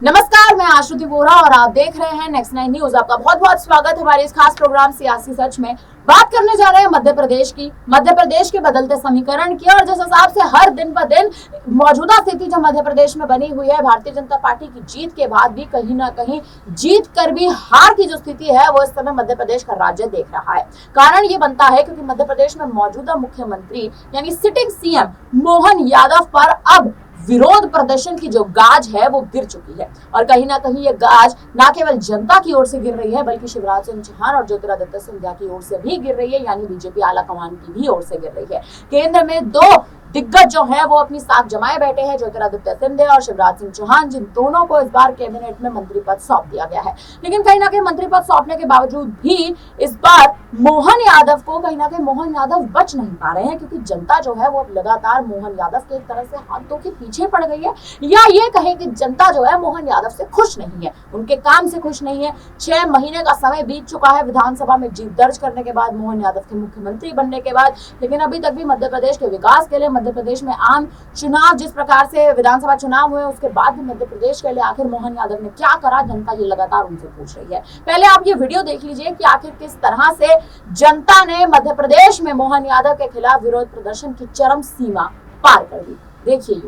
नमस्कार, मैं आश्रुति वोरा और आप देख रहे हैं नेक्स्ट 9 न्यूज। आपका बहुत बहुत स्वागत हमारे इस खास प्रोग्राम सियासी सच में। बात करने जा रहे हैं मध्य प्रदेश की, मध्य प्रदेश के बदलते समीकरण की, और जिस हिसाब से हर दिन ब दिन मौजूदा स्थिति जो मध्य प्रदेश में बनी हुई है, भारतीय जनता पार्टी की जीत के बाद भी कहीं ना कहीं जीत कर भी हार की जो स्थिति है वो इस समय मध्य प्रदेश का राज्य देख रहा है। कारण ये बनता है क्योंकि मध्य प्रदेश में मौजूदा मुख्यमंत्री यानी सिटिंग सीएम मोहन यादव पर अब विरोध प्रदर्शन की जो गाज है वो गिर चुकी है, और कहीं ना कहीं ये गाज ना केवल जनता की ओर से गिर रही है बल्कि शिवराज सिंह चौहान और ज्योतिरादित्य सिंधिया की ओर से भी गिर रही है, यानी बीजेपी आला कमान की भी ओर से गिर रही है। केंद्र में दो दिग्गज जो है वो अपनी साख जमाए बैठे हैं, ज्योतिरादित्य सिंधिया और शिवराज सिंह चौहान, जिन दोनों को इस बार कैबिनेट में मंत्री पद सौंप दिया गया है। लेकिन कहीं ना कहीं मंत्री पद सौंपने के बावजूद भी इस बार मोहन यादव को कहीं ना कहीं मोहन यादव बच नहीं पा रहे हैं, क्योंकि जनता जो है वो अब लगातार मोहन यादव के एक तरह से हाथों के पीछे पड़ गई है, या ये कहें कि जनता जो है मोहन यादव से खुश नहीं है, उनके काम से खुश नहीं है। 6 महीने का समय बीत चुका है विधानसभा में जीत दर्ज करने के बाद, मोहन यादव के मुख्यमंत्री बनने के बाद, लेकिन अभी तक भी मध्य प्रदेश के विकास के लिए, मध्य प्रदेश में आम चुनाव जिस प्रकार से विधानसभा चुनाव हुए उसके बाद भी मध्य प्रदेश के लिए आखिर मोहन यादव ने क्या करा, जनता ये लगातार उनसे पूछ रही है। पहले आप ये वीडियो देख लीजिए कि आखिर किस तरह से जनता ने मध्य प्रदेश में मोहन यादव के खिलाफ विरोध प्रदर्शन की चरम सीमा पार कर दी। देखिए।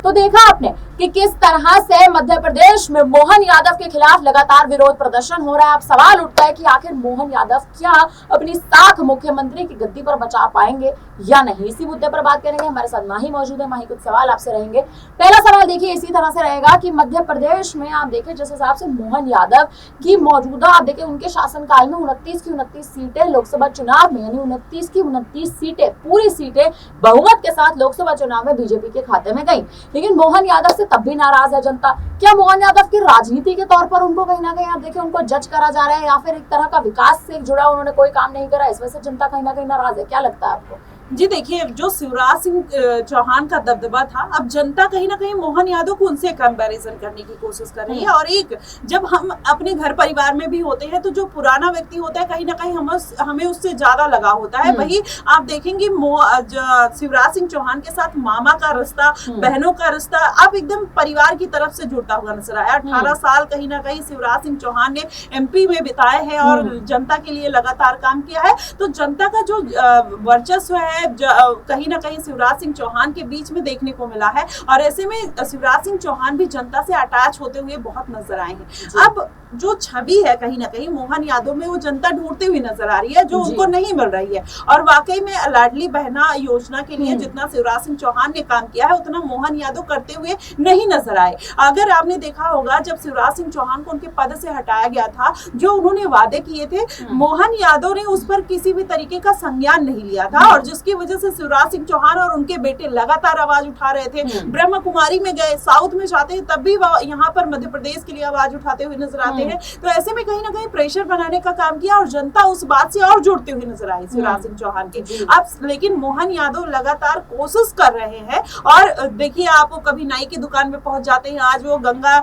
तो देखा आपने कि किस तरह से मध्य प्रदेश में मोहन यादव के खिलाफ लगातार विरोध प्रदर्शन हो रहा है। अब सवाल उठता है कि आखिर मोहन यादव क्या अपनी साख मुख्यमंत्री की गद्दी पर बचा पाएंगे या नहीं। इसी मुद्दे पर बात करेंगे। हमारे साथ माही मौजूद है। माही, कुछ सवाल आपसे रहेंगे। पहला सवाल देखिए इसी तरह से रहेगा कि मध्य प्रदेश में आप देखिए जिस हिसाब से मोहन यादव की मौजूदा, आप देखिए उनके शासनकाल में 29 की 29 सीटें लोकसभा चुनाव में, यानी 29 की 29 सीटें, पूरी सीटें बहुमत के साथ लोकसभा चुनाव में बीजेपी के खाते में गई। लेकिन मोहन यादव से तब भी नाराज है जनता। क्या मोहन यादव की राजनीति के तौर पर उनको कहीं ना कहीं आप देखिए उनको जज करा जा रहा है, या फिर एक तरह का विकास से जुड़ा उन्होंने कोई काम नहीं करा, इस वजह से जनता कहीं ना कहीं नाराज है? क्या लगता है आपको? जी देखिए, जो शिवराज सिंह चौहान का दबदबा था, अब जनता कहीं ना कहीं मोहन यादव को उनसे कंपैरिजन करने की कोशिश कर रही है। और एक जब हम अपने घर परिवार में भी होते हैं तो जो पुराना व्यक्ति होता है कहीं ना कहीं हमें उससे ज्यादा लगाव होता है। वही आप देखेंगे शिवराज सिंह चौहान के साथ मामा का रिश्ता, बहनों का रिश्ता अब एकदम परिवार की तरफ से जुड़ता हुआ नजर आया। 18 साल कहीं ना कहीं शिवराज सिंह चौहान ने एमपी में बिताए हैं और जनता के लिए लगातार काम किया है। तो जनता का जो वर्चस्व है कहीं ना कहीं शिवराज सिंह चौहान के बीच में देखने को मिला है, और ऐसे में शिवराज सिंह चौहान भी जनता से अटैच होते हुए बहुत नजर आए हैं। अब जो छवि है कहीं ना कहीं मोहन यादव में वो जनता ढूंढती हुई नजर आ रही है, जो उनको नहीं मिल रही है। और वाकई में लाडली बहना योजना के लिए जितना शिवराज सिंह चौहान ने काम किया है उतना मोहन यादव करते हुए नहीं नजर आए। अगर आपने देखा होगा जब शिवराज सिंह चौहान को उनके पद से हटाया गया था, जो उन्होंने वादे किए थे, मोहन यादव ने उस पर किसी भी तरीके का संज्ञान नहीं लिया था, और जिसकी वजह से शिवराज सिंह चौहान और उनके बेटे लगातार आवाज उठा रहे थे। ब्रह्म कुमारी में गए, साउथ में जाते हैं तब भी यहाँ पर मध्य प्रदेश के लिए आवाज उठाते हुए नजर आते हैं। तो ऐसे में कहीं ना कहीं प्रेशर बनाने का काम किया, और जनता उस बात से और जुड़ते हुए नजर आई शिवराज सिंह चौहान के। अब लेकिन मोहन यादव लगातार कोशिश कर रहे हैं। और देखिए, आप कभी नाई की दुकान में पहुंच जाते हैं, आज वो गंगा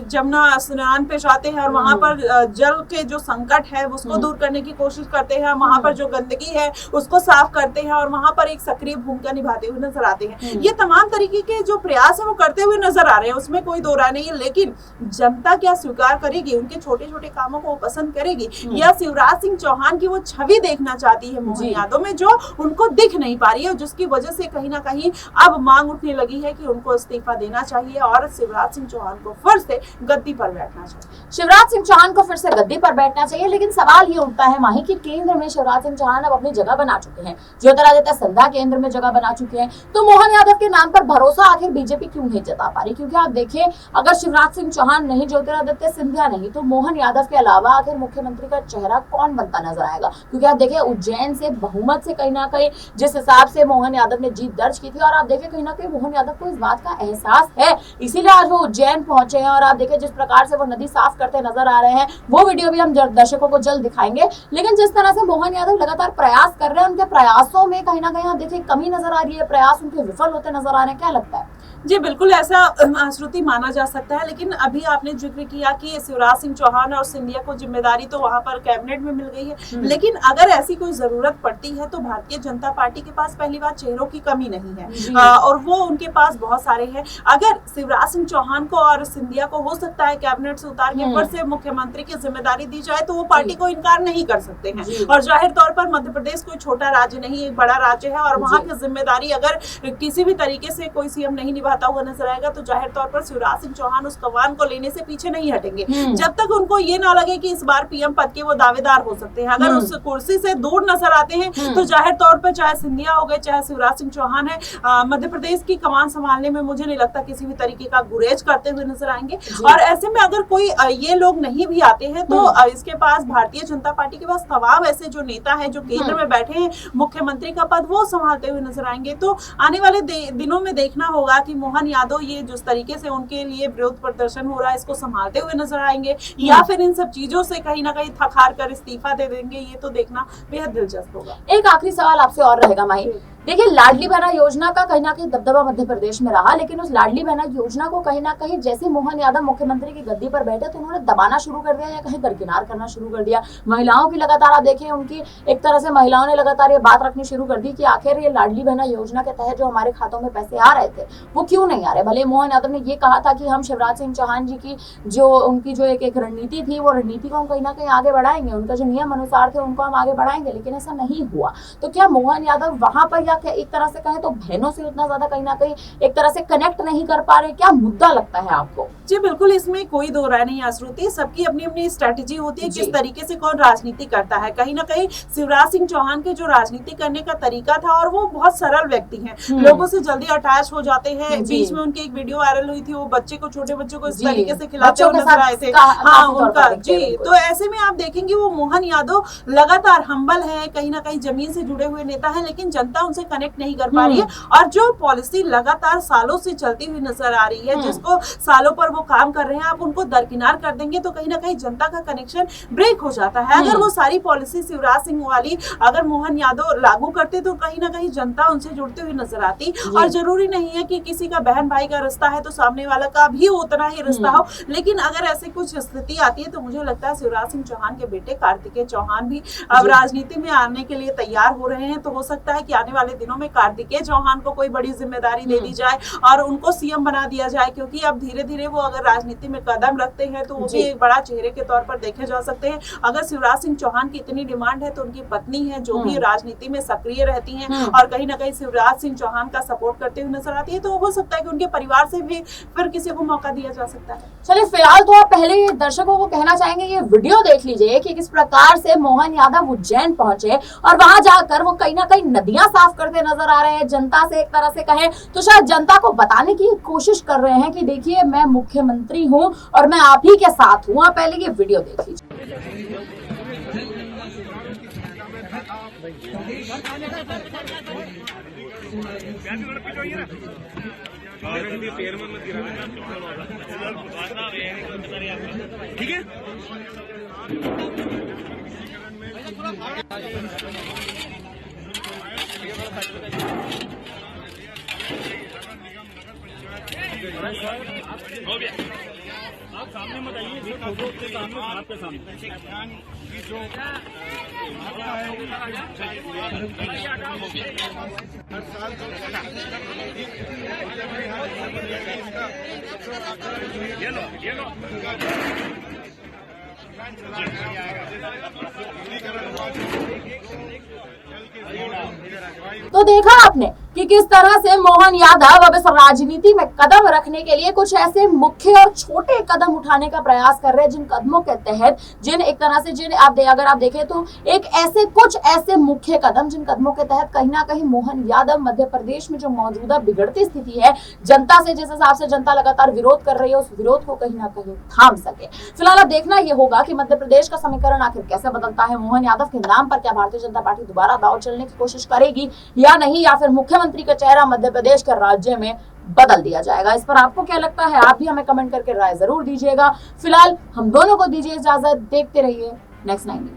जमुना स्नान पे जाते हैं और वहां पर जल के जो संकट है उसको दूर करने की कोशिश करते हैं, वहां पर जो गंदगी है उसको साफ करते हैं, और वहां पर एक सक्रिय भूमिका निभाते हुए नजर आते हैं। ये तमाम तरीके के जो प्रयास है वो करते हुए नजर आ रहे हैं, उसमें कोई दो राय नहीं है। लेकिन जनता क्या स्वीकार करेगी? उनके छोटे छोटे कामों को पसंद करेगी, या शिवराज सिंह चौहान की वो छवि देखना चाहती है मोहन यादव में, जो उनको दिख नहीं पा रही है, जिसकी वजह से कहीं ना कहीं अब मांग उठने लगी है कि उनको इस्तीफा देना चाहिए और शिवराज सिंह चौहान को फिर से गद्दी पर बैठना चाहिए। शिवराज सिंह चौहान को फिर से गद्दी पर बैठना चाहिए, लेकिन सवाल ये उठता है माही कि केंद्र में शिवराज सिंह चौहान अब अपनी जगह बना चुके हैं। ज्योतिरादित्य सिंधिया केंद्र में जगह बना चुके हैं। तो मोहन यादव के नाम पर भरोसा आखिर बीजेपी क्यों नहीं जता पा रही? क्योंकि आप देखिए, अगर शिवराज सिंह चौहान नहीं, ज्योतिरादित्य सिंधिया नहीं, तो मोहन यादव के अलावा आखिर मुख्यमंत्री का चेहरा कौन बनता नजर आएगा? क्योंकि आप देखिए, उज्जैन से बहुमत से कहीं ना कहीं जिस हिसाब से मोहन यादव ने जीत दर्ज की थी, और आप देखिए कहीं ना कहीं मोहन यादव को इस बात का एहसास है, इसीलिए आज वो उज्जैन पहुंचे हैं। और आप देखिए जिस प्रकार से वो नदी साफ करते नजर आ रहे हैं, वो वीडियो भी हम दर्शकों को जल्द दिखाएंगे। लेकिन जिस तरह से मोहन यादव लगातार प्रयास कर रहे हैं, उनके प्रयासों में कहीं ना कहीं आप देखिए कमी नजर आ रही है, प्रयास उनके विफल होते नजर आ रहे हैं। क्या लगता है? जी बिल्कुल ऐसा आश्रुति माना जा सकता है, लेकिन अभी आपने जिक्र किया कि शिवराज सिंह चौहान और सिंधिया को जिम्मेदारी तो वहां पर कैबिनेट में मिल गई है, लेकिन अगर ऐसी कोई जरूरत पड़ती है तो भारतीय जनता पार्टी के पास पहली बार चेहरों की कमी नहीं है, और वो उनके पास बहुत सारे हैं। अगर शिवराज सिंह चौहान को और सिंधिया को हो सकता है कैबिनेट से उतार के फिर से मुख्यमंत्री की जिम्मेदारी दी जाए, तो वो पार्टी को इनकार नहीं कर सकते हैं। और जाहिर तौर पर मध्य प्रदेश कोई छोटा राज्य नहीं, एक बड़ा राज्य है, और वहां की जिम्मेदारी अगर किसी भी तरीके से कोई सीएम नहीं निभाता हुआ नजर आएगा, तो जाहिर तौर पर शिवराज सिंह चौहान उस कमान को लेने से पीछे नहीं हटेंगे जब तक उनको ये ना लगे कि इस बार पीएम पद के वो दावेदार हो सकते हैं। अगर उस कुर्सी से दूर नजर आते हैं तो जाहिर तौर पर चाहे सिंधिया हो गए, चाहे शिवराज सिंह चौहान है, मध्य प्रदेश की कमान संभालने में मुझे नहीं लगता किसी भी तरीके का गुरेज करते हुए नजर आएंगे। और ऐसे में अगर कोई ये लोग नहीं भी आते हैं तो इसके पास भारतीय जनता पार्टी के पास तमाम ऐसे जो नेता है जो केंद्र में बैठे हैं, मुख्यमंत्री का पद वो संभालते हुए नजर आएंगे। तो आने वाले दिनों में देखना होगा कि मोहन यादव ये जिस तरीके से उनके लिए विरोध प्रदर्शन हो रहा है, इसको संभालते हुए नजर आएंगे, या फिर इन सब चीजों से कहीं ना कहीं थक हार कर इस्तीफा दे देंगे। ये तो देखना बेहद दिलचस्प होगा। एक आखिरी सवाल आपसे और रहेगा माही, देखिए लाडली बहना योजना का कहीं ना कहीं दबदबा मध्य प्रदेश में रहा, लेकिन उस लाडली बहना योजना को कहीं ना कहीं जैसे मोहन यादव मुख्यमंत्री की गद्दी पर बैठे तो उन्होंने दबाना शुरू कर दिया या कहीं दरकिनार करना शुरू कर दिया। महिलाओं की लगातार आप देखें, उनकी एक तरह से महिलाओं ने लगातार ये बात रखनी शुरू कर दी कि आखिर ये लाडली बहना योजना के तहत जो हमारे खातों में पैसे आ रहे थे वो क्यों नहीं आ रहे। भले मोहन यादव ने ये कहा था कि हम शिवराज सिंह चौहान जी की जो उनकी जो एक रणनीति थी, वो रणनीति को हम कहीं ना कहीं आगे बढ़ाएंगे, उनका जो नियम अनुसार थे उनको हम आगे बढ़ाएंगे, लेकिन ऐसा नहीं हुआ। तो क्या मोहन यादव वहां पर या एक तरह से तो बहनों से उतना ज्यादा कहीं ना कहीं एक तरह से कनेक्ट नहीं कर पा रहे? क्या मुद्दा लगता है आपको? जी बिल्कुल, इसमें कोई दो राय नहीं आश्रुति, सबकी अपनी अपनी स्ट्रेटेजी होती है किस तरीके से कौन राजनीति करता है। कहीं ना कहीं शिवराज सिंह चौहान के जो राजनीति करने का तरीका था, और वो बहुत सरल व्यक्ति हैं, लोगों से जल्दी अटैच हो जाते हैं। बीच में उनकी एक वीडियो वायरल हुई थी, वो बच्चे को, छोटे बच्चों को इस तरीके से खिलाते हुए नजर आए थे। हाँ उनका जी, तो ऐसे में आप देखेंगे वो मोहन यादव लगातार हम्बल है, कहीं ना कहीं जमीन से जुड़े हुए नेता है, लेकिन जनता उनसे कनेक्ट नहीं कर पा रही है। और जो पॉलिसी लगातार सालों से चलती हुई नजर आ रही है, जिसको सालों पर वो काम कर रहे हैं, आप उनको दरकिनार कर देंगे तो कहीं ना कहीं जनता का कनेक्शन ब्रेक हो जाता है। अगर वो सारी पॉलिसी शिवराज सिंह वाली अगर मोहन यादव लागू करते तो कहीं ना कहीं जनता उनसे जुड़ती हुई नजर आती। और जरूरी नहीं है कि किसी का बहन भाई का रिश्ता है तो सामने वाला का भी उतना ही रिश्ता हो, लेकिन अगर ऐसे कुछ स्थिति आती है तो मुझे लगता है शिवराज सिंह चौहान के बेटे कार्तिकेय चौहान भी अब राजनीति में आने के लिए तैयार हो रहे हैं। तो हो सकता है कि आने वाले दिनों में कार्तिकेय चौहान को कोई बड़ी जिम्मेदारी दे दी जाए और उनको सीएम बना दिया जाए, क्योंकि अब धीरे धीरे वो अगर राजनीति में कदम रखते हैं तो वो भी एक बड़ा चेहरे के तौर पर देखे जा सकते हैं। अगर शिवराज सिंह चौहान की इतनी डिमांड है तो उनकी पत्नी है जो भी राजनीति में सक्रिय रहती हैं और कहीं ना कहीं शिवराज सिंह चौहान का सपोर्ट करते हुए नजर आती है, तो हो सकता है कि उनके परिवार से भी फिर किसी को मौका दिया जा सकता है। चलिए फिलहाल तो आप पहले दर्शकों को कहना चाहेंगे ये वीडियो देख लीजिए कि किस प्रकार से मोहन यादव उज्जैन पहुंचे और वहां जाकर वो कहीं ना कहीं नदियां साफ करते नजर आ रहे हैं। जनता से एक तरह से कहें तो शायद जनता को बताने की कोशिश कर रहे हैं कि देखिए मैं मुख्यमंत्री हूं और मैं आप ही के साथ हूं। आप पहले ये वीडियो देख लीजिए। ठीक है। हो गया, आप सामने मत आइए, जो फोटो के सामने आपके सामने जो हर साल ये लो तो देखा आपने कि किस तरह से मोहन यादव अब इस राजनीति में कदम रखने के लिए कुछ ऐसे मुख्य और छोटे कदम उठाने का प्रयास कर रहे हैं, जिन कदमों के तहत अगर आप देखें तो कुछ ऐसे मुख्य कदम, जिन कदमों के तहत कहीं ना कहीं मोहन यादव मध्य प्रदेश में जो मौजूदा बिगड़ती स्थिति है, जनता से जिस हिसाब से जनता लगातार विरोध कर रही है, उस विरोध को कहीं ना कहीं थाम सके। फिलहाल अब देखना यह होगा कि मध्य प्रदेश का समीकरण आखिर कैसे बदलता है। मोहन यादव के नाम पर क्या भारतीय जनता पार्टी दोबारा दांव चलने की कोशिश करेगी या नहीं, या फिर मुख्यमंत्री का चेहरा मध्य प्रदेश के राज्य में बदल दिया जाएगा। इस पर आपको क्या लगता है, आप भी हमें कमेंट करके राय जरूर दीजिएगा। फिलहाल हम दोनों को दीजिए इजाजत, देखते रहिए नेक्स्ट 9 न्यूज़।